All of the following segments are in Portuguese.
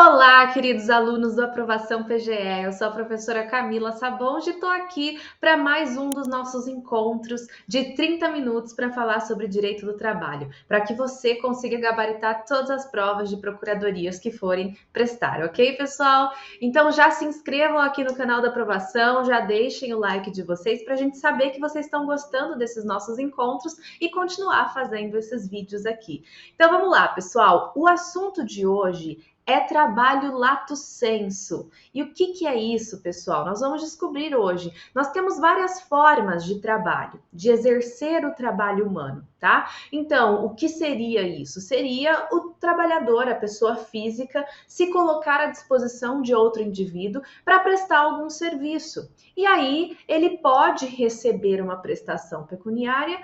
Olá, queridos alunos do Aprovação PGE. Eu sou a professora Camila Sabonge e estou aqui para mais um dos nossos encontros de 30 minutos para falar sobre direito do trabalho, para que você consiga gabaritar todas as provas de procuradorias que forem prestar, ok, pessoal? Então já se inscrevam aqui no canal da Aprovação, já deixem o like de vocês para a gente saber que vocês estão gostando desses nossos encontros e continuar fazendo esses vídeos aqui. Então vamos lá, pessoal. O assunto de hoje é trabalho lato sensu. E o que é isso, pessoal? Nós vamos descobrir hoje. Nós temos várias formas de trabalho, de exercer o trabalho humano, tá? Então, o que seria isso? Seria o trabalhador, a pessoa física, se colocar à disposição de outro indivíduo para prestar algum serviço. E aí, ele pode receber uma prestação pecuniária.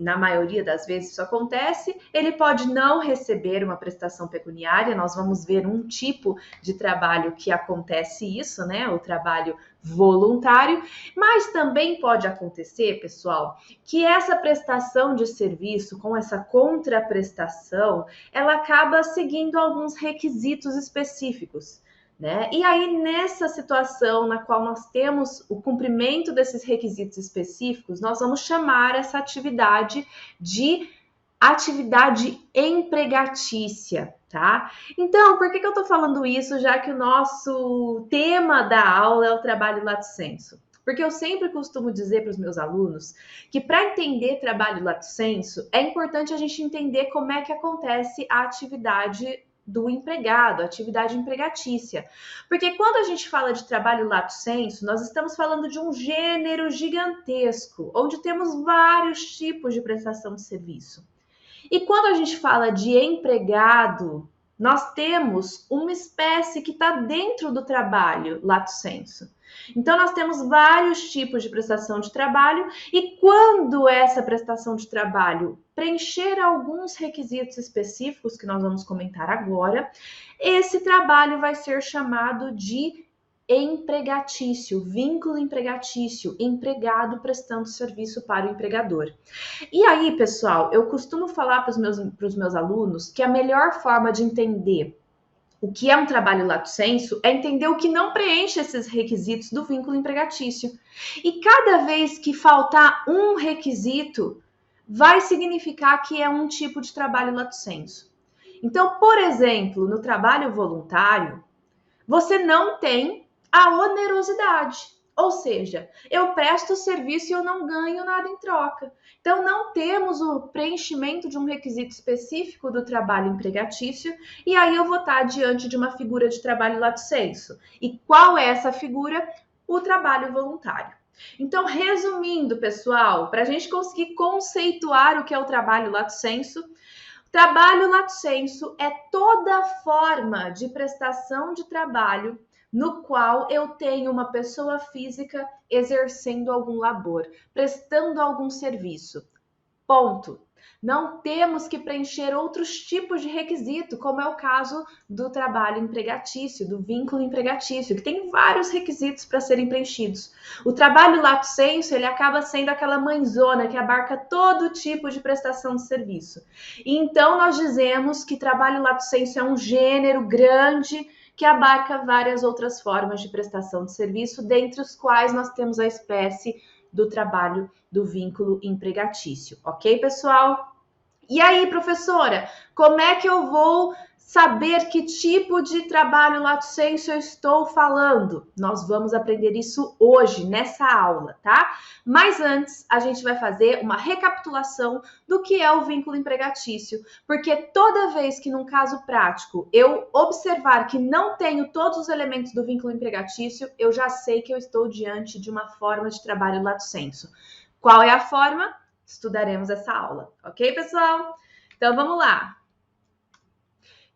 Na maioria das vezes isso acontece, ele pode não receber uma prestação pecuniária, nós vamos ver um tipo de trabalho que acontece isso, né? O trabalho voluntário, mas também pode acontecer, pessoal, que essa prestação de serviço, com essa contraprestação, ela acaba seguindo alguns requisitos específicos. Né? E aí, nessa situação na qual nós temos o cumprimento desses requisitos específicos, nós vamos chamar essa atividade de atividade empregatícia, tá? Então, por que eu tô falando isso, já que o nosso tema da aula é o trabalho lato sensu? Porque eu sempre costumo dizer para os meus alunos que para entender trabalho lato sensu, é importante a gente entender como é que acontece a atividade do empregado, atividade empregatícia. Porque quando a gente fala de trabalho lato sensu, nós estamos falando de um gênero gigantesco, onde temos vários tipos de prestação de serviço. E quando a gente fala de empregado, nós temos uma espécie que está dentro do trabalho lato sensu. Então, nós temos vários tipos de prestação de trabalho e quando essa prestação de trabalho preencher alguns requisitos específicos que nós vamos comentar agora, esse trabalho vai ser chamado de empregatício, vínculo empregatício, empregado prestando serviço para o empregador. E aí, pessoal, eu costumo falar para os meus alunos que a melhor forma de entender o que é um trabalho lato sensu é entender o que não preenche esses requisitos do vínculo empregatício. E cada vez que faltar um requisito, vai significar que é um tipo de trabalho lato sensu. Então, por exemplo, no trabalho voluntário, você não tem a onerosidade. Ou seja, eu presto o serviço e eu não ganho nada em troca. Então, não temos o preenchimento de um requisito específico do trabalho empregatício, e aí eu vou estar diante de uma figura de trabalho lato sensu. E qual é essa figura? O trabalho voluntário. Então, resumindo, pessoal, para a gente conseguir conceituar o que é o trabalho lato sensu, trabalho lato sensu é toda forma de prestação de trabalho no qual eu tenho uma pessoa física exercendo algum labor, prestando algum serviço. Ponto. Não temos que preencher outros tipos de requisito, como é o caso do trabalho empregatício, do vínculo empregatício, que tem vários requisitos para serem preenchidos. O trabalho lato sensu, ele acaba sendo aquela mãezona que abarca todo tipo de prestação de serviço. E então nós dizemos que trabalho lato sensu é um gênero grande que abarca várias outras formas de prestação de serviço, dentre os quais nós temos a espécie do trabalho do vínculo empregatício, ok, pessoal? E aí, professora, como é que eu vou saber que tipo de trabalho lato sensu eu estou falando? Nós vamos aprender isso hoje, nessa aula, tá? Mas antes, a gente vai fazer uma recapitulação do que é o vínculo empregatício, porque toda vez que num caso prático eu observar que não tenho todos os elementos do vínculo empregatício, eu já sei que eu estou diante de uma forma de trabalho lato sensu. Qual é a forma? Estudaremos essa aula, ok, pessoal? Então, vamos lá.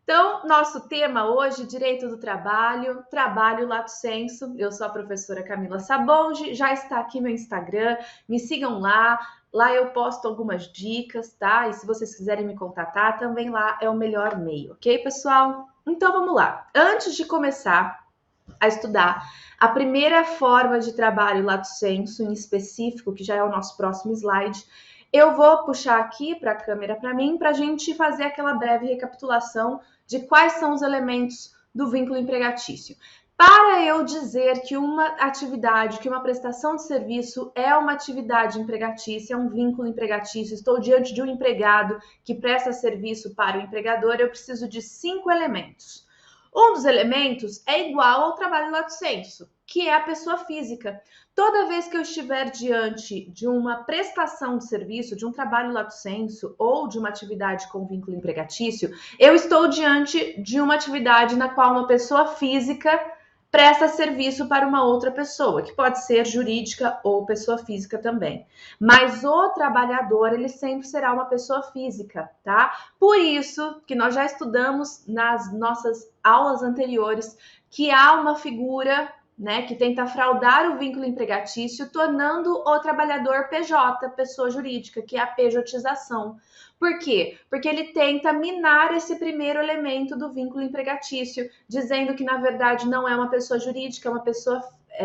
Então, nosso tema hoje, direito do trabalho, trabalho lato sensu. Eu sou a professora Camila Sabonge, já está aqui meu Instagram, me sigam lá. Lá eu posto algumas dicas, tá? E se vocês quiserem me contatar, também lá é o melhor meio, ok, pessoal? Então, vamos lá. Antes de começar a estudar a primeira forma de trabalho lato sensu em específico, que já é o nosso próximo slide, eu vou puxar aqui para a câmera para mim, para a gente fazer aquela breve recapitulação de quais são os elementos do vínculo empregatício. Para eu dizer que uma atividade, que uma prestação de serviço é uma atividade empregatícia, é um vínculo empregatício, estou diante de um empregado que presta serviço para o empregador, eu preciso de 5 elementos. Um dos elementos é igual ao trabalho lato sensu, que é a pessoa física. Toda vez que eu estiver diante de uma prestação de serviço, de um trabalho lato sensu ou de uma atividade com vínculo empregatício, eu estou diante de uma atividade na qual uma pessoa física presta serviço para uma outra pessoa, que pode ser jurídica ou pessoa física também. Mas o trabalhador, ele sempre será uma pessoa física, tá? Por isso que nós já estudamos nas nossas aulas anteriores que há uma figura, né, que tenta fraudar o vínculo empregatício, tornando o trabalhador PJ, pessoa jurídica, que é a pejotização. Por quê? Porque ele tenta minar esse primeiro elemento do vínculo empregatício, dizendo que, na verdade, não é uma pessoa jurídica, é uma pessoa,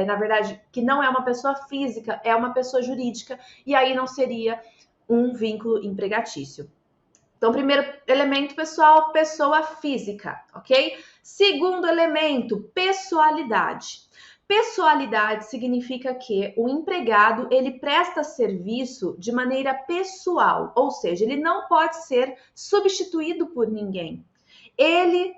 na verdade, que não é uma pessoa física, é uma pessoa jurídica, e aí não seria um vínculo empregatício. Então, primeiro elemento, pessoal, pessoa física, ok? Segundo elemento, pessoalidade. Pessoalidade significa que o empregado, ele presta serviço de maneira pessoal, ou seja, ele não pode ser substituído por ninguém. Ele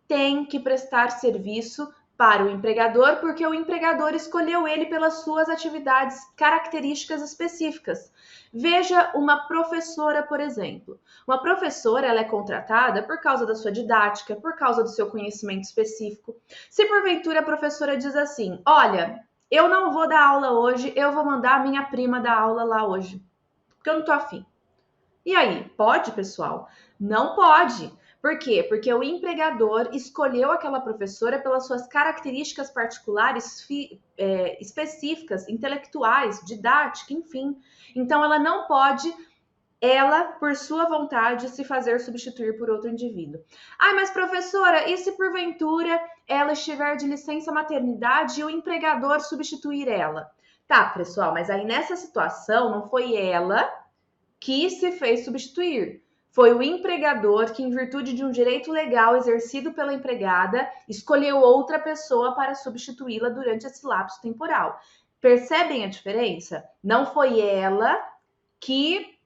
tem que prestar serviço para o empregador, porque o empregador escolheu ele pelas suas atividades, características específicas. Veja uma professora, por exemplo. Uma professora, ela é contratada por causa da sua didática, por causa do seu conhecimento específico. Se porventura a professora diz assim, olha, eu não vou dar aula hoje, eu vou mandar a minha prima dar aula lá hoje, porque eu não tô afim. E aí, pode, pessoal? Não pode. Por quê? Porque o empregador escolheu aquela professora pelas suas características particulares, específicas, intelectuais, didática, enfim. Então, ela não pode, ela, por sua vontade, se fazer substituir por outro indivíduo. Ai, mas professora, e se porventura ela estiver de licença maternidade e o empregador substituir ela? Tá, pessoal, mas aí nessa situação não foi ela que se fez substituir. Foi o empregador que, em virtude de um direito legal exercido pela empregada, escolheu outra pessoa para substituí-la durante esse lapso temporal. Percebem a diferença? Não foi ela que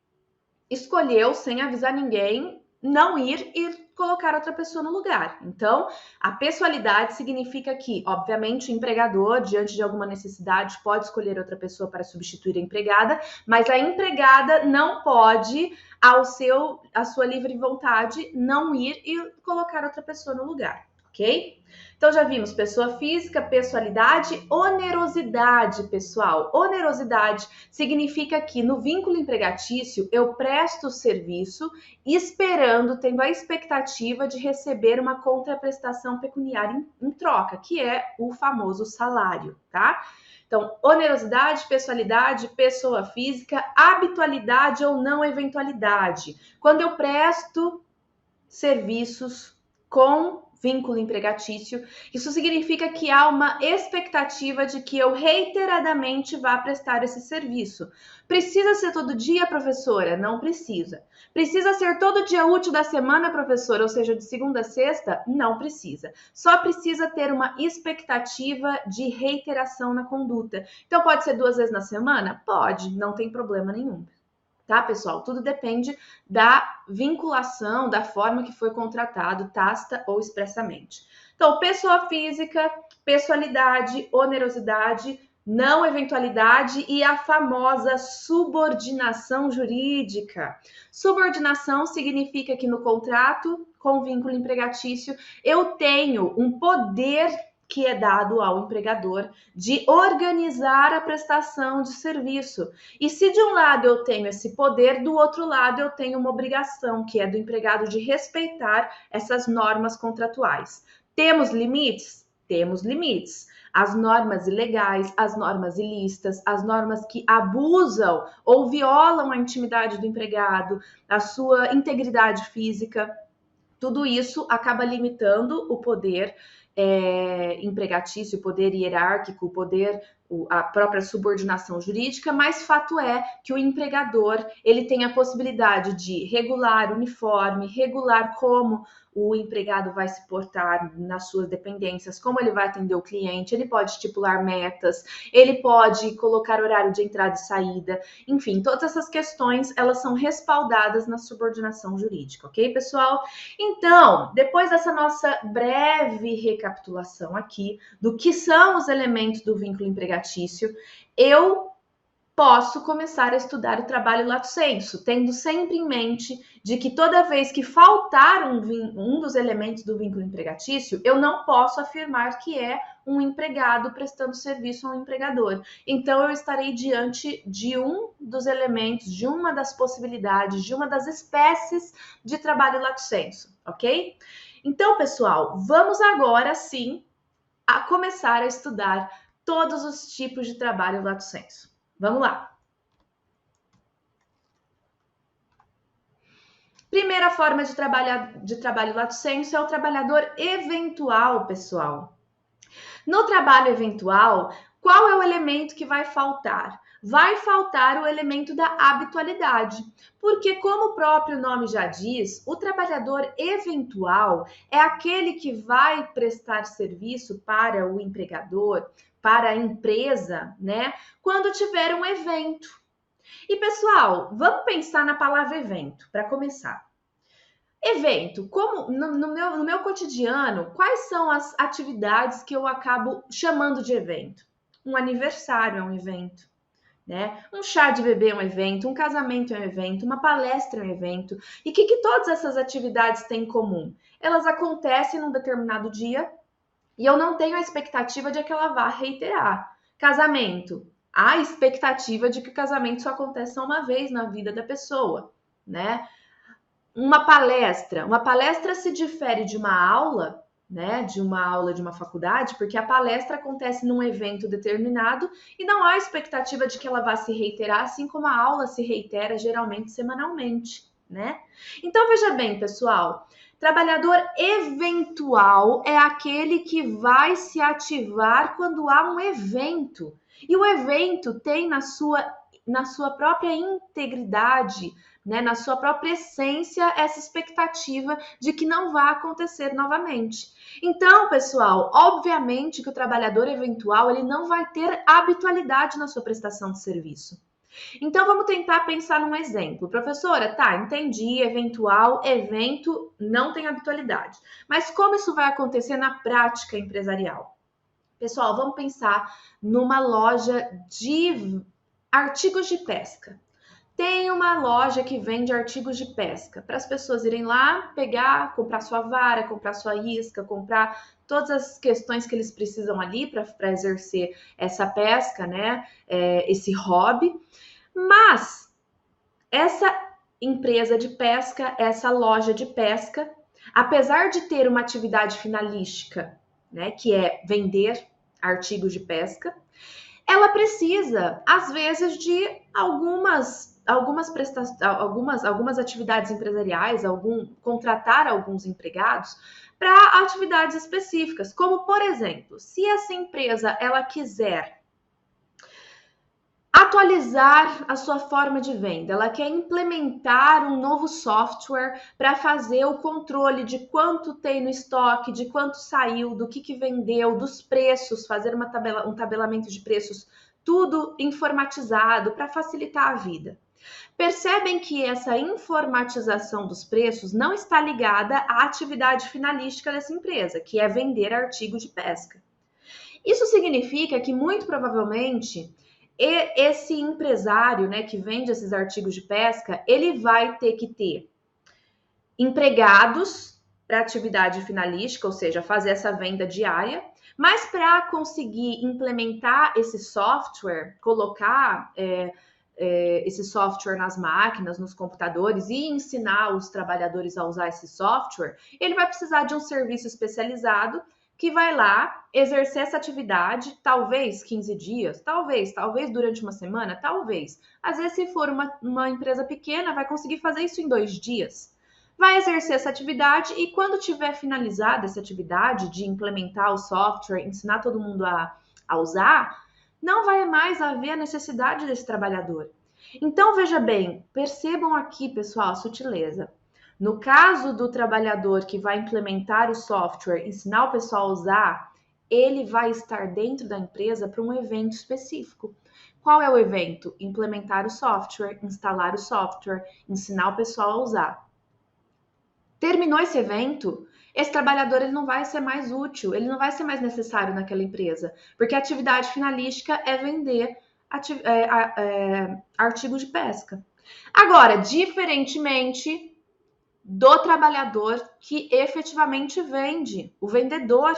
escolheu, sem avisar ninguém, não ir e colocar outra pessoa no lugar. Então, a pessoalidade significa que, obviamente, o empregador, diante de alguma necessidade, pode escolher outra pessoa para substituir a empregada, mas a empregada não pode, à sua livre vontade, não ir e colocar outra pessoa no lugar, ok? Então, já vimos pessoa física, pessoalidade, onerosidade, pessoal. Onerosidade significa que no vínculo empregatício eu presto serviço esperando, tendo a expectativa de receber uma contraprestação pecuniária em troca, que é o famoso salário, tá? Então, onerosidade, pessoalidade, pessoa física, habitualidade ou não eventualidade. Quando eu presto serviços com vínculo empregatício, isso significa que há uma expectativa de que eu reiteradamente vá prestar esse serviço. Precisa ser todo dia, professora? Não precisa. Precisa ser todo dia útil da semana, professora, ou seja, de segunda a sexta? Não precisa. Só precisa ter uma expectativa de reiteração na conduta. Então, pode ser 2 vezes na semana? Pode, não tem problema nenhum. Tá, pessoal? Tudo depende da vinculação, da forma que foi contratado, tácita ou expressamente. Então, pessoa física, pessoalidade, onerosidade, não eventualidade e a famosa subordinação jurídica. Subordinação significa que no contrato com vínculo empregatício eu tenho um poder que é dado ao empregador de organizar a prestação de serviço. E se de um lado eu tenho esse poder, do outro lado eu tenho uma obrigação, que é do empregado de respeitar essas normas contratuais. Temos limites? Temos limites. As normas ilegais, as normas ilícitas, as normas que abusam ou violam a intimidade do empregado, a sua integridade física, tudo isso acaba limitando o poder empregatício, o poder hierárquico, o poder, a própria subordinação jurídica, mas fato é que o empregador ele tem a possibilidade de regular o uniforme, regular como o empregado vai se portar nas suas dependências, como ele vai atender o cliente, ele pode estipular metas, ele pode colocar horário de entrada e saída, enfim, todas essas questões, elas são respaldadas na subordinação jurídica, ok, pessoal? Então, depois dessa nossa breve recapitulação aqui do que são os elementos do vínculo empregatício, eu posso começar a estudar o trabalho lato sensu, tendo sempre em mente de que toda vez que faltar um dos elementos do vínculo empregatício, eu não posso afirmar que é um empregado prestando serviço a um empregador. Então, eu estarei diante de um dos elementos, de uma das possibilidades, de uma das espécies de trabalho lato sensu, ok? Então, pessoal, vamos agora sim a começar a estudar todos os tipos de trabalho lato sensu. Vamos lá. Primeira forma de trabalho lato sensu é o trabalhador eventual, pessoal. No trabalho eventual, qual é o elemento que vai faltar? Vai faltar o elemento da habitualidade, porque como o próprio nome já diz, o trabalhador eventual é aquele que vai prestar serviço para o empregador, para a empresa, né? Quando tiver um evento. E pessoal, vamos pensar na palavra evento, para começar. Evento, como no meu cotidiano, quais são as atividades que eu acabo chamando de evento? Um aniversário é um evento, né? Um chá de bebê é um evento, um casamento é um evento, uma palestra é um evento. E o que todas essas atividades têm em comum? Elas acontecem num determinado dia e eu não tenho a expectativa de que ela vá reiterar. Casamento, há a expectativa de que o casamento só aconteça uma vez na vida da pessoa, né? Uma palestra se difere de uma aula, né? De uma aula de uma faculdade, porque a palestra acontece num evento determinado e não há expectativa de que ela vá se reiterar, assim como a aula se reitera geralmente semanalmente, né? Então veja bem, pessoal, trabalhador eventual é aquele que vai se ativar quando há um evento. E o evento tem na sua própria integridade, né, na sua própria essência, essa expectativa de que não vá acontecer novamente. Então, pessoal, obviamente que o trabalhador eventual ele não vai ter habitualidade na sua prestação de serviço. Então, vamos tentar pensar num exemplo. Professora, tá, entendi, eventual, evento, não tem habitualidade. Mas como isso vai acontecer na prática empresarial? Pessoal, vamos pensar numa loja de artigos de pesca. Tem uma loja que vende artigos de pesca para as pessoas irem lá, pegar, comprar sua vara, comprar sua isca, comprar todas as questões que eles precisam ali para exercer essa pesca, né? Esse hobby. Mas essa empresa de pesca, essa loja de pesca, apesar de ter uma atividade finalística, né, que é vender artigos de pesca, ela precisa, às vezes, de algumas atividades empresariais, contratar alguns empregados para atividades específicas, como, por exemplo, se essa empresa ela quiser atualizar a sua forma de venda, ela quer implementar um novo software para fazer o controle de quanto tem no estoque, de quanto saiu, do que vendeu, dos preços, fazer um tabelamento de preços, tudo informatizado para facilitar a vida. Percebem que essa informatização dos preços não está ligada à atividade finalística dessa empresa, que é vender artigo de pesca. Isso significa que, muito provavelmente, esse empresário, né, que vende esses artigos de pesca, ele vai ter que ter empregados para atividade finalística, ou seja, fazer essa venda diária, mas para conseguir implementar esse software, colocar esse software nas máquinas, nos computadores e ensinar os trabalhadores a usar esse software, ele vai precisar de um serviço especializado que vai lá exercer essa atividade, talvez 15 dias, talvez durante uma semana, talvez. Às vezes, se for uma empresa pequena, vai conseguir fazer isso em 2 dias. Vai exercer essa atividade e quando tiver finalizada essa atividade de implementar o software, ensinar todo mundo a usar, não vai mais haver a necessidade desse trabalhador. Então, veja bem, percebam aqui, pessoal, a sutileza. No caso do trabalhador que vai implementar o software, ensinar o pessoal a usar, ele vai estar dentro da empresa para um evento específico. Qual é o evento? Implementar o software, instalar o software, ensinar o pessoal a usar. Terminou esse evento, esse trabalhador ele não vai ser mais útil, ele não vai ser mais necessário naquela empresa, porque a atividade finalística é vender artigos de pesca. Agora, diferentemente do trabalhador que efetivamente vende, o vendedor,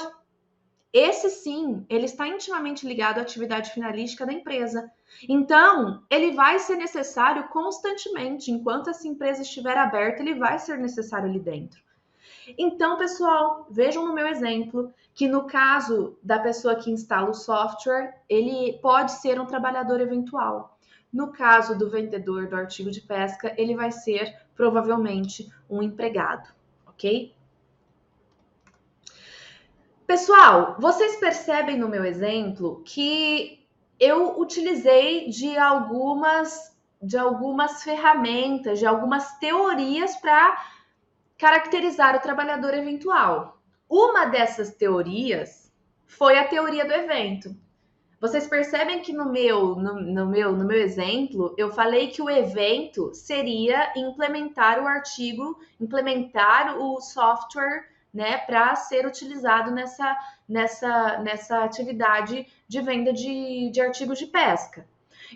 esse sim, ele está intimamente ligado à atividade finalística da empresa. Então, ele vai ser necessário constantemente, enquanto essa empresa estiver aberta, ele vai ser necessário ali dentro. Então, pessoal, vejam no meu exemplo que no caso da pessoa que instala o software, ele pode ser um trabalhador eventual. No caso do vendedor do artigo de pesca, ele vai ser provavelmente um empregado, ok? Pessoal, vocês percebem no meu exemplo que eu utilizei de algumas ferramentas, de algumas teorias para caracterizar o trabalhador eventual. Uma dessas teorias foi a teoria do evento. Vocês percebem que no meu exemplo, eu falei que o evento seria implementar o artigo, implementar o software, né, para ser utilizado nessa atividade de venda de artigos de pesca.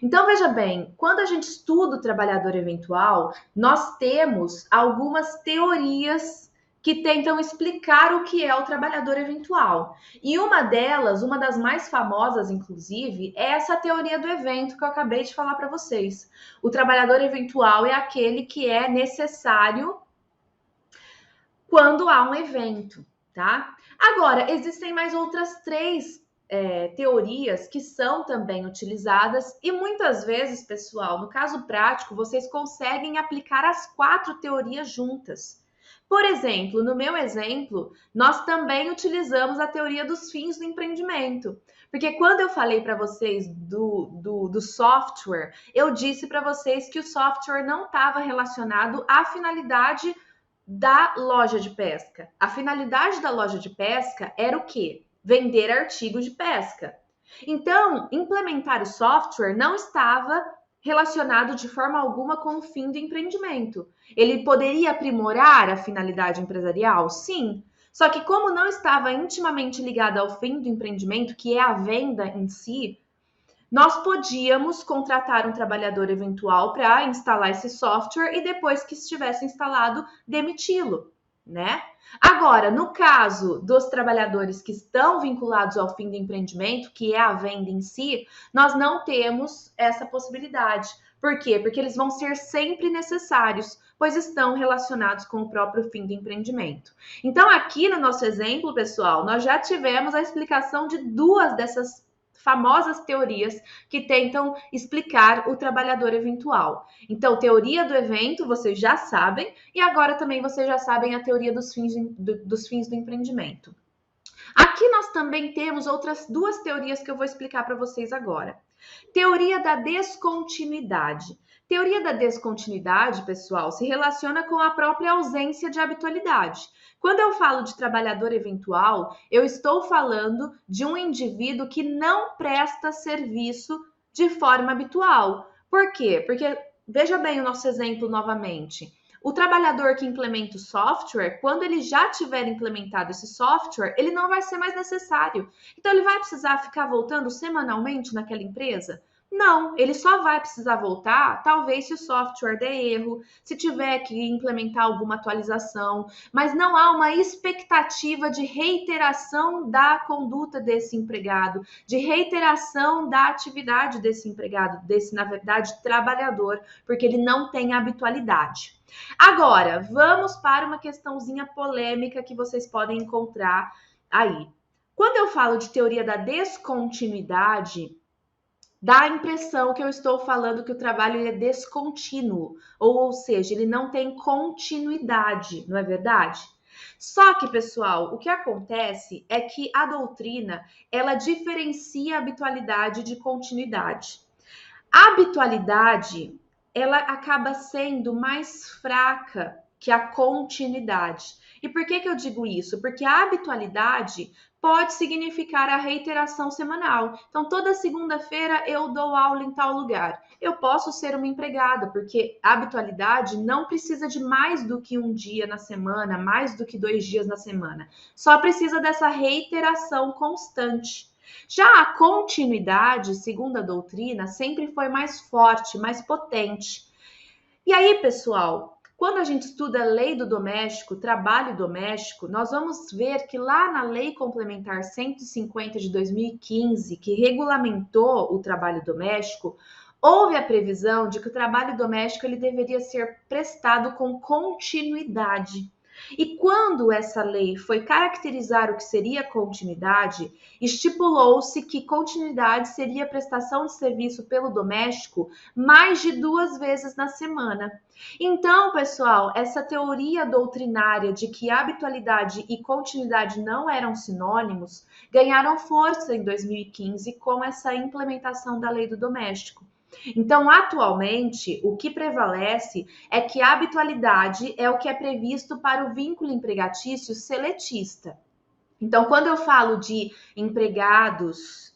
Então, veja bem, quando a gente estuda o trabalhador eventual, nós temos algumas teorias que tentam explicar o que é o trabalhador eventual. E uma delas, uma das mais famosas, inclusive, é essa teoria do evento que eu acabei de falar para vocês. O trabalhador eventual é aquele que é necessário quando há um evento, tá? Agora, existem mais outras três teorias que são também utilizadas e muitas vezes, pessoal, no caso prático, vocês conseguem aplicar as 4 teorias juntas. Por exemplo, no meu exemplo, nós também utilizamos a teoria dos fins do empreendimento. Porque quando eu falei para vocês do software, eu disse para vocês que o software não estava relacionado à finalidade da loja de pesca. A finalidade da loja de pesca era o quê? Vender artigos de pesca. Então, implementar o software não estava relacionado de forma alguma com o fim do empreendimento. Ele poderia aprimorar a finalidade empresarial? Sim. Só que como não estava intimamente ligado ao fim do empreendimento, que é a venda em si, nós podíamos contratar um trabalhador eventual para instalar esse software e depois que estivesse instalado, demiti-lo, né? Agora, no caso dos trabalhadores que estão vinculados ao fim do empreendimento, que é a venda em si, nós não temos essa possibilidade. Por quê? Porque eles vão ser sempre necessários, pois estão relacionados com o próprio fim do empreendimento. Então, aqui no nosso exemplo, pessoal, nós já tivemos a explicação de 2 dessas famosas teorias que tentam explicar o trabalhador eventual. Então, teoria do evento, vocês já sabem, e agora também vocês já sabem a teoria dos fins do empreendimento. Aqui nós também temos outras 2 teorias que eu vou explicar para vocês agora. Teoria da descontinuidade. Teoria da descontinuidade, pessoal, se relaciona com a própria ausência de habitualidade. Quando eu falo de trabalhador eventual, eu estou falando de um indivíduo que não presta serviço de forma habitual. Por quê? Porque, veja bem o nosso exemplo novamente. O trabalhador que implementa o software, quando ele já tiver implementado esse software, ele não vai ser mais necessário. Então, ele vai precisar ficar voltando semanalmente naquela empresa? Não, ele só vai precisar voltar, talvez se o software der erro, se tiver que implementar alguma atualização, mas não há uma expectativa de reiteração da conduta desse empregado, de reiteração da atividade desse empregado, desse, na verdade, trabalhador, porque ele não tem habitualidade. Agora, vamos para uma questãozinha polêmica que vocês podem encontrar aí. Quando eu falo de teoria da descontinuidade, dá a impressão que eu estou falando que o trabalho ele é descontínuo, ou seja, ele não tem continuidade, não é verdade? Só que, pessoal, o que acontece é que a doutrina, ela diferencia habitualidade de continuidade. A habitualidade, ela acaba sendo mais fraca que a continuidade. E por que eu digo isso? Porque a habitualidade pode significar a reiteração semanal. Então, toda segunda-feira eu dou aula em tal lugar. Eu posso ser uma empregada, porque a habitualidade não precisa de mais do que um dia na semana, mais do que 2 dias na semana. Só precisa dessa reiteração constante. Já a continuidade, segundo a doutrina, sempre foi mais forte, mais potente. E aí, pessoal, quando a gente estuda a lei do doméstico, trabalho doméstico, nós vamos ver que lá na Lei Complementar 150 de 2015, que regulamentou o trabalho doméstico, houve a previsão de que o trabalho doméstico ele deveria ser prestado com continuidade. E quando essa lei foi caracterizar o que seria continuidade, estipulou-se que continuidade seria a prestação de serviço pelo doméstico mais de 2 vezes na semana. Então, pessoal, essa teoria doutrinária de que habitualidade e continuidade não eram sinônimos ganharam força em 2015 com essa implementação da lei do doméstico. Então, atualmente, o que prevalece é que a habitualidade é o que é previsto para o vínculo empregatício seletista. Então, quando eu falo de empregados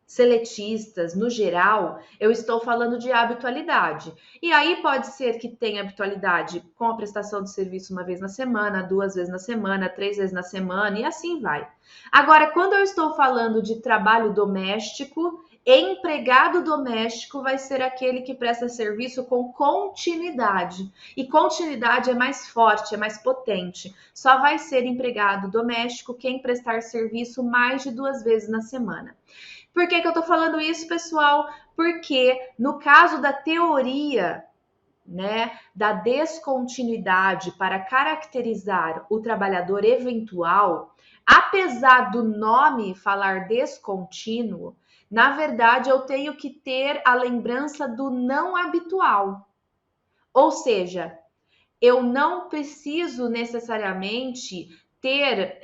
seletistas, no geral, eu estou falando de habitualidade. E aí pode ser que tenha habitualidade com a prestação de serviço 1 vez na semana, 2 vezes na semana, 3 vezes na semana e assim vai. Agora, quando eu estou falando de trabalho doméstico, empregado doméstico vai ser aquele que presta serviço com continuidade. E continuidade é mais forte, é mais potente. Só vai ser empregado doméstico quem prestar serviço mais de 2 vezes na semana. Por que eu estou falando isso, pessoal? Porque no caso da teoria, né, da descontinuidade para caracterizar o trabalhador eventual, apesar do nome falar descontínuo, na verdade eu tenho que ter a lembrança do não habitual. Ou seja, eu não preciso necessariamente ter,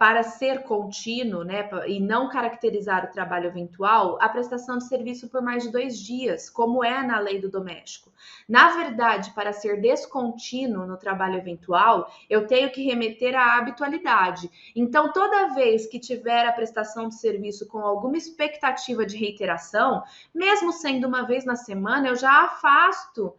para ser contínuo, né, e não caracterizar o trabalho eventual, a prestação de serviço por mais de 2 dias, como é na lei do doméstico. Na verdade, para ser descontínuo no trabalho eventual, eu tenho que remeter à habitualidade. Então, toda vez que tiver a prestação de serviço com alguma expectativa de reiteração, mesmo sendo 1 vez na semana, eu já afasto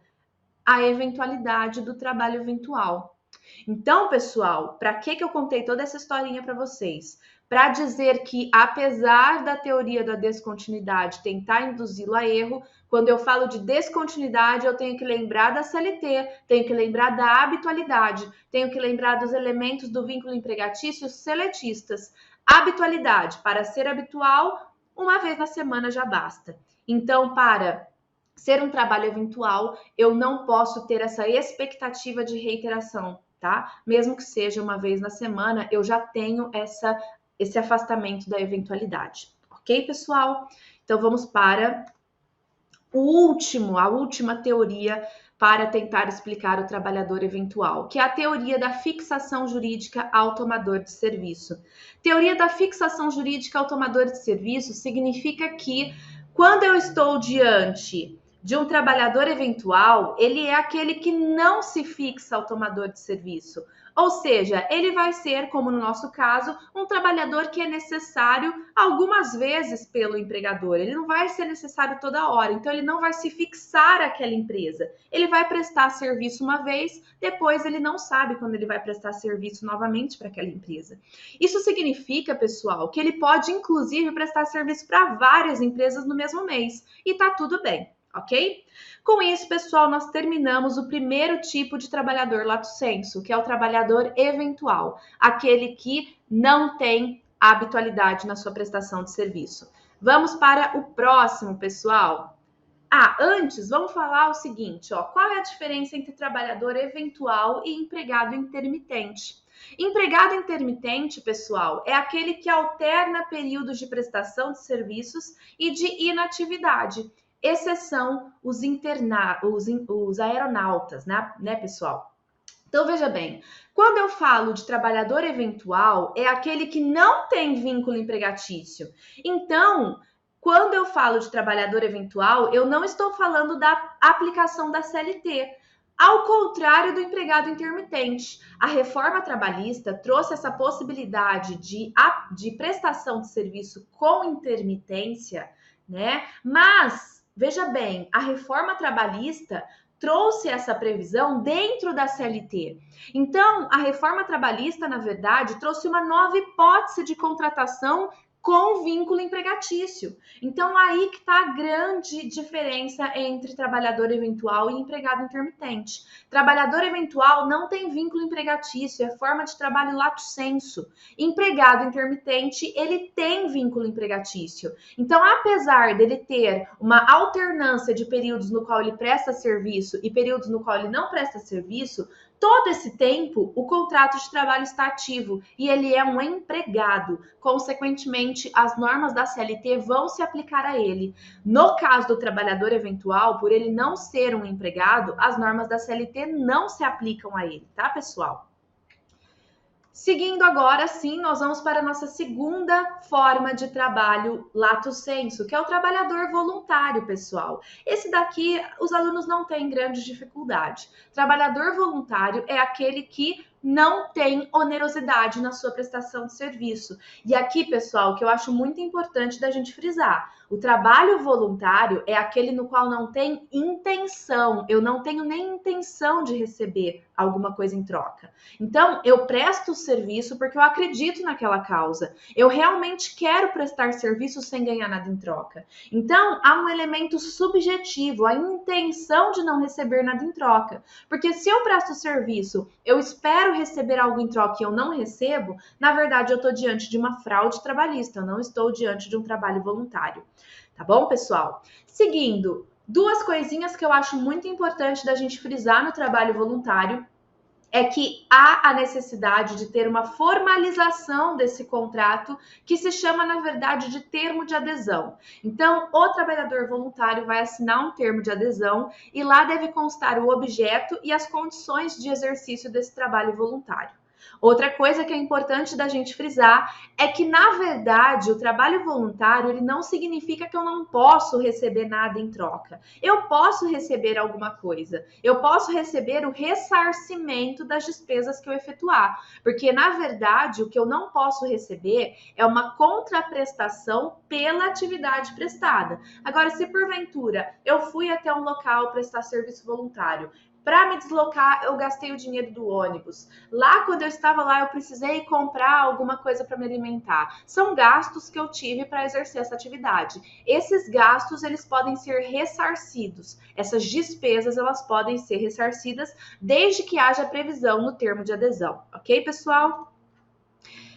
a eventualidade do trabalho eventual. Então, pessoal, para que eu contei toda essa historinha para vocês? Para dizer que, apesar da teoria da descontinuidade tentar induzi-lo a erro, quando eu falo de descontinuidade, eu tenho que lembrar da CLT, tenho que lembrar da habitualidade, tenho que lembrar dos elementos do vínculo empregatício seletistas. Habitualidade, para ser habitual, 1 vez na semana já basta. Então, para ser um trabalho eventual, eu não posso ter essa expectativa de reiteração, tá? Mesmo que seja 1 vez na semana, eu já tenho esse afastamento da eventualidade. Ok, pessoal? Então, vamos para a última teoria para tentar explicar o trabalhador eventual, que é a teoria da fixação jurídica ao tomador de serviço. Teoria da fixação jurídica ao tomador de serviço significa que, quando eu estou diante de um trabalhador eventual, ele é aquele que não se fixa ao tomador de serviço. Ou seja, ele vai ser, como no nosso caso, um trabalhador que é necessário algumas vezes pelo empregador. Ele não vai ser necessário toda hora, então ele não vai se fixar àquela empresa. Ele vai prestar serviço 1 vez, depois ele não sabe quando ele vai prestar serviço novamente para aquela empresa. Isso significa, pessoal, que ele pode, inclusive, prestar serviço para várias empresas no mesmo mês. E tá tudo bem. Ok? Com isso, pessoal, nós terminamos o primeiro tipo de trabalhador lato sensu, que é o trabalhador eventual, aquele que não tem habitualidade na sua prestação de serviço. Vamos para o próximo, pessoal. Antes, vamos falar o seguinte, ó, qual é a diferença entre trabalhador eventual e empregado intermitente? Empregado intermitente, pessoal, é aquele que alterna períodos de prestação de serviços e de inatividade. Exceção os aeronautas, né, pessoal? Então, veja bem, quando eu falo de trabalhador eventual, é aquele que não tem vínculo empregatício. Então, quando eu falo de trabalhador eventual, eu não estou falando da aplicação da CLT. Ao contrário do empregado intermitente, a reforma trabalhista trouxe essa possibilidade de prestação de serviço com intermitência, né? Mas, veja bem, a reforma trabalhista trouxe essa previsão dentro da CLT. Então, a reforma trabalhista, na verdade, trouxe uma nova hipótese de contratação com vínculo empregatício. Então, aí que está a grande diferença entre trabalhador eventual e empregado intermitente. Trabalhador eventual não tem vínculo empregatício, é forma de trabalho lato sensu. Empregado intermitente, ele tem vínculo empregatício. Então, apesar dele ter uma alternância de períodos no qual ele presta serviço e períodos no qual ele não presta serviço, todo esse tempo, o contrato de trabalho está ativo e ele é um empregado. Consequentemente, as normas da CLT vão se aplicar a ele. No caso do trabalhador eventual, por ele não ser um empregado, as normas da CLT não se aplicam a ele, tá, pessoal? Seguindo agora, sim, nós vamos para a nossa segunda forma de trabalho lato sensu, que é o trabalhador voluntário, pessoal. Esse daqui, os alunos não têm grande dificuldade. Trabalhador voluntário é aquele que não tem onerosidade na sua prestação de serviço. E aqui, pessoal, que eu acho muito importante da gente frisar, o trabalho voluntário é aquele no qual não tem intenção, eu não tenho nem intenção de receber alguma coisa em troca. Então, eu presto o serviço porque eu acredito naquela causa. Eu realmente quero prestar serviço sem ganhar nada em troca. Então, há um elemento subjetivo, a intenção de não receber nada em troca. Porque se eu presto serviço, eu espero receber algo em troca e eu não recebo, na verdade, eu estou diante de uma fraude trabalhista, eu não estou diante de um trabalho voluntário. Tá bom, pessoal? Seguindo, duas coisinhas que eu acho muito importante da gente frisar no trabalho voluntário é que há a necessidade de ter uma formalização desse contrato, que se chama, na verdade, de termo de adesão. Então, o trabalhador voluntário vai assinar um termo de adesão e lá deve constar o objeto e as condições de exercício desse trabalho voluntário. Outra coisa que é importante da gente frisar é que, na verdade, o trabalho voluntário ele não significa que eu não posso receber nada em troca. Eu posso receber alguma coisa. Eu posso receber o ressarcimento das despesas que eu efetuar. Porque, na verdade, o que eu não posso receber é uma contraprestação pela atividade prestada. Agora, se porventura eu fui até um local prestar serviço voluntário, para me deslocar, eu gastei o dinheiro do ônibus. Lá, quando eu estava lá, eu precisei comprar alguma coisa para me alimentar. São gastos que eu tive para exercer essa atividade. Esses gastos, eles podem ser ressarcidos. Essas despesas, elas podem ser ressarcidas desde que haja previsão no termo de adesão. Ok, pessoal?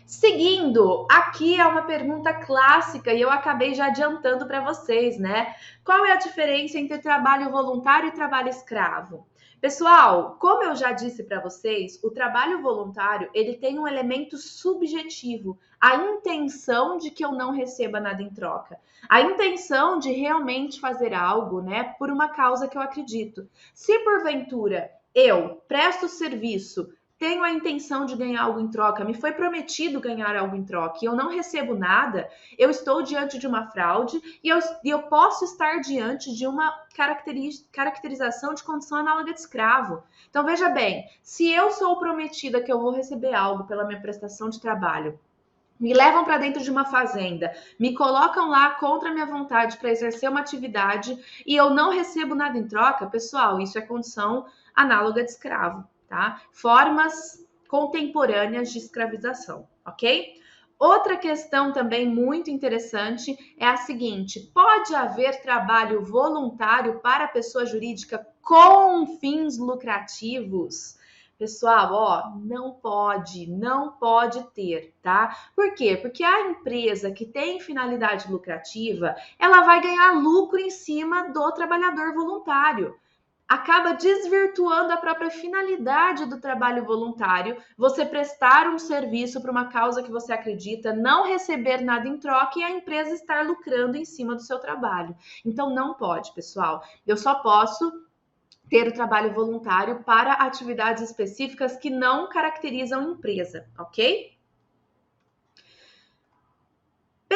Seguindo, aqui é uma pergunta clássica e eu acabei já adiantando para vocês, né? Qual é a diferença entre trabalho voluntário e trabalho escravo? Pessoal, como eu já disse para vocês, o trabalho voluntário, ele tem um elemento subjetivo, a intenção de que eu não receba nada em troca, a intenção de realmente fazer algo, né, por uma causa que eu acredito. Se porventura eu presto serviço, tenho a intenção de ganhar algo em troca, me foi prometido ganhar algo em troca e eu não recebo nada, eu estou diante de uma fraude e eu posso estar diante de uma caracterização de condição análoga de escravo. Então, veja bem, se eu sou prometida que eu vou receber algo pela minha prestação de trabalho, me levam para dentro de uma fazenda, me colocam lá contra a minha vontade para exercer uma atividade e eu não recebo nada em troca, pessoal, isso é condição análoga de escravo. Tá? Formas contemporâneas de escravização, ok? Outra questão também muito interessante é a seguinte: pode haver trabalho voluntário para pessoa jurídica com fins lucrativos? Pessoal, ó, não pode ter, tá? Por quê? Porque a empresa que tem finalidade lucrativa, ela vai ganhar lucro em cima do trabalhador voluntário. Acaba desvirtuando a própria finalidade do trabalho voluntário, você prestar um serviço para uma causa que você acredita, não receber nada em troca e a empresa estar lucrando em cima do seu trabalho. Então não pode, pessoal. Eu só posso ter o trabalho voluntário para atividades específicas que não caracterizam empresa, ok?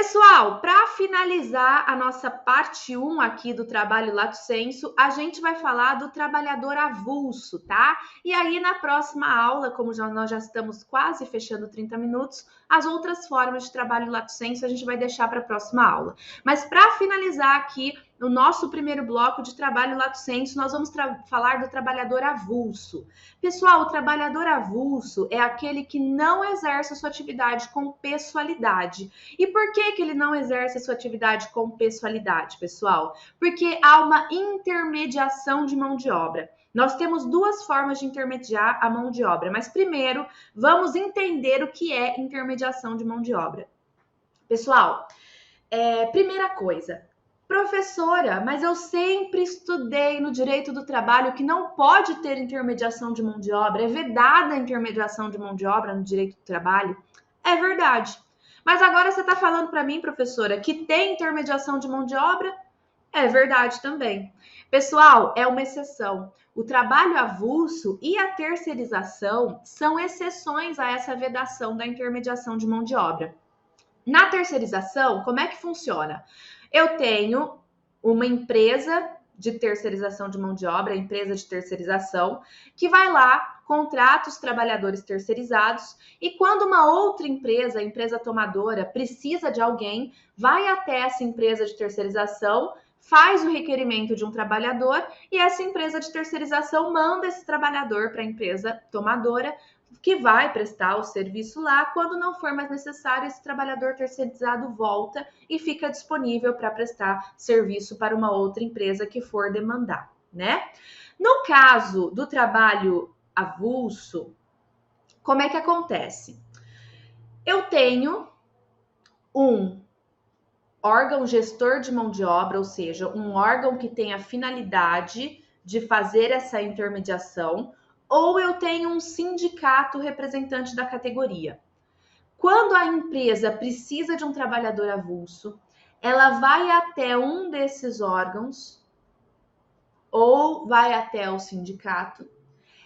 Pessoal, para finalizar a nossa parte 1 aqui do trabalho lato sensu, a gente vai falar do trabalhador avulso, tá? E aí na próxima aula, como nós já estamos quase fechando 30 minutos, as outras formas de trabalho lato sensu a gente vai deixar para a próxima aula. Mas para finalizar aqui no nosso primeiro bloco de trabalho lato sensu, nós vamos falar do trabalhador avulso. Pessoal, o trabalhador avulso é aquele que não exerce a sua atividade com pessoalidade. E por que ele não exerce a sua atividade com pessoalidade, pessoal? Porque há uma intermediação de mão de obra. Nós temos duas formas de intermediar a mão de obra, mas primeiro vamos entender o que é intermediação de mão de obra. Pessoal, primeira coisa, professora, mas eu sempre estudei no direito do trabalho que não pode ter intermediação de mão de obra, é vedada a intermediação de mão de obra no direito do trabalho. É verdade. Mas agora você está falando para mim, professora, que tem intermediação de mão de obra? É verdade também. Pessoal, é uma exceção. O trabalho avulso e a terceirização são exceções a essa vedação da intermediação de mão de obra. Na terceirização, como é que funciona? Eu tenho uma empresa de terceirização de mão de obra, empresa de terceirização, que vai lá, contrata os trabalhadores terceirizados e quando uma outra empresa, a empresa tomadora, precisa de alguém, vai até essa empresa de terceirização, faz o requerimento de um trabalhador e essa empresa de terceirização manda esse trabalhador para a empresa tomadora, que vai prestar o serviço lá. Quando não for mais necessário, esse trabalhador terceirizado volta e fica disponível para prestar serviço para uma outra empresa que for demandar, né? No caso do trabalho avulso, como é que acontece? Eu tenho um órgão gestor de mão de obra, ou seja, um órgão que tem a finalidade de fazer essa intermediação, ou eu tenho um sindicato representante da categoria. Quando a empresa precisa de um trabalhador avulso, ela vai até um desses órgãos ou vai até o sindicato,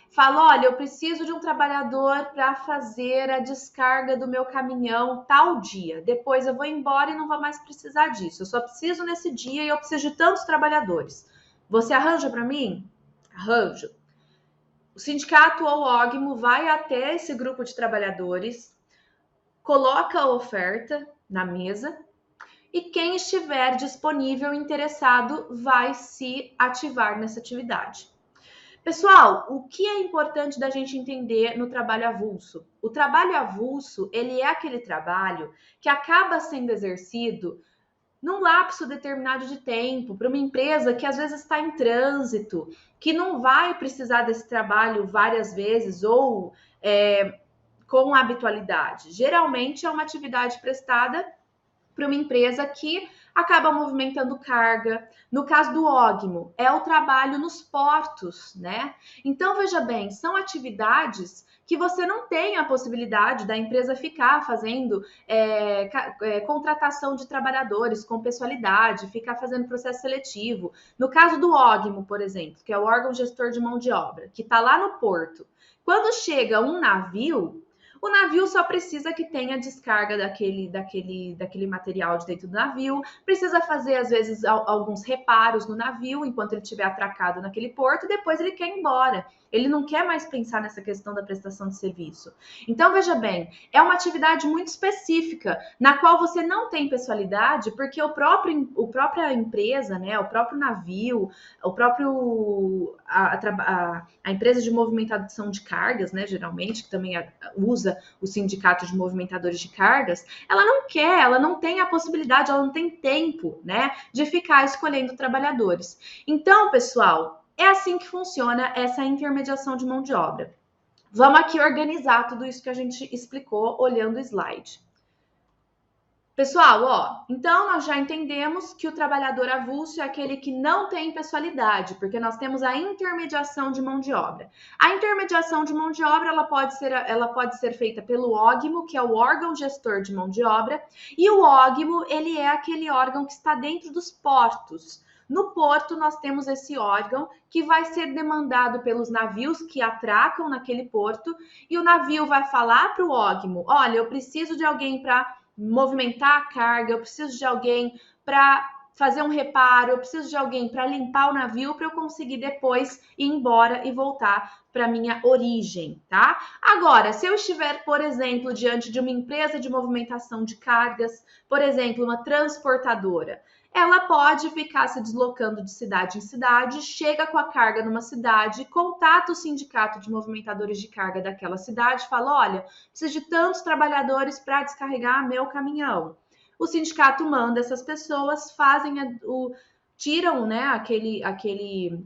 fala, olha, eu preciso de um trabalhador para fazer a descarga do meu caminhão tal dia. Depois eu vou embora e não vou mais precisar disso. Eu só preciso nesse dia e eu preciso de tantos trabalhadores. Você arranja para mim? Arranjo. O sindicato ou o OGMO vai até esse grupo de trabalhadores, coloca a oferta na mesa e quem estiver disponível e interessado vai se ativar nessa atividade. Pessoal, o que é importante da gente entender no trabalho avulso? O trabalho avulso, ele é aquele trabalho que acaba sendo exercido num lapso determinado de tempo, para uma empresa que às vezes está em trânsito, que não vai precisar desse trabalho várias vezes ou com habitualidade. Geralmente é uma atividade prestada para uma empresa que acaba movimentando carga. No caso do OGMO, é o trabalho nos portos, né? Então, veja bem, são atividades que você não tem a possibilidade da empresa ficar fazendo contratação de trabalhadores com pessoalidade, ficar fazendo processo seletivo. No caso do OGMO, por exemplo, que é o órgão gestor de mão de obra, que está lá no porto, quando chega um navio, o navio só precisa que tenha descarga daquele material de dentro do navio, precisa fazer, às vezes, alguns reparos no navio enquanto ele estiver atracado naquele porto, e depois ele quer ir embora. Ele não quer mais pensar nessa questão da prestação de serviço. Então, veja bem, é uma atividade muito específica, na qual você não tem pessoalidade, porque a própria empresa, né, o próprio navio, a empresa de movimentação de cargas, né, geralmente, que também usa o sindicato de movimentadores de cargas, ela não quer, ela não tem a possibilidade, ela não tem tempo, né, de ficar escolhendo trabalhadores. Então, pessoal, é assim que funciona essa intermediação de mão de obra. Vamos aqui organizar tudo isso que a gente explicou olhando o slide. Pessoal, ó, então nós já entendemos que o trabalhador avulso é aquele que não tem pessoalidade, porque nós temos a intermediação de mão de obra. A intermediação de mão de obra, ela pode ser feita pelo OGMO, que é o órgão gestor de mão de obra, e o OGMO, ele é aquele órgão que está dentro dos portos. No porto, nós temos esse órgão que vai ser demandado pelos navios que atracam naquele porto, e o navio vai falar para o OGMO, olha, eu preciso de alguém para movimentar a carga, eu preciso de alguém para fazer um reparo, eu preciso de alguém para limpar o navio para eu conseguir depois ir embora e voltar para minha origem, tá? Agora, se eu estiver, por exemplo, diante de uma empresa de movimentação de cargas, por exemplo, uma transportadora, ela pode ficar se deslocando de cidade em cidade, chega com a carga numa cidade, contata o sindicato de movimentadores de carga daquela cidade, fala: olha, preciso de tantos trabalhadores para descarregar meu caminhão. O sindicato manda essas pessoas, tiram, né, aquele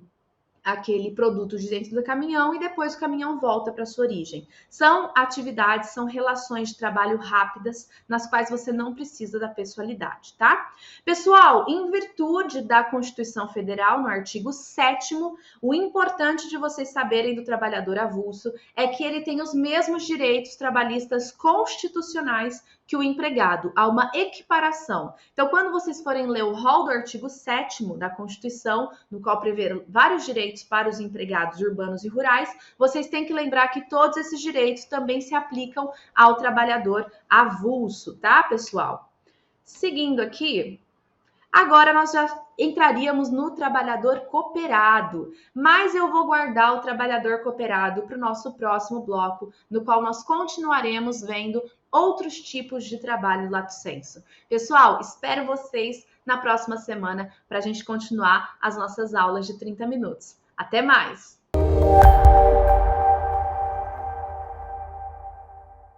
produto de dentro do caminhão e depois o caminhão volta para sua origem. São atividades, são relações de trabalho rápidas nas quais você não precisa da pessoalidade, tá? Pessoal, em virtude da Constituição Federal, no artigo 7º, o importante de vocês saberem do trabalhador avulso é que ele tem os mesmos direitos trabalhistas constitucionais que o empregado, há uma equiparação. Então, quando vocês forem ler o rol do artigo 7º da Constituição, no qual prevê vários direitos para os empregados urbanos e rurais, vocês têm que lembrar que todos esses direitos também se aplicam ao trabalhador avulso, tá, pessoal? Seguindo aqui, agora nós já entraríamos no trabalhador cooperado, mas eu vou guardar o trabalhador cooperado para o nosso próximo bloco, no qual nós continuaremos vendo outros tipos de trabalho lato sensu. Pessoal, espero vocês na próxima semana para a gente continuar as nossas aulas de 30 minutos. Até mais!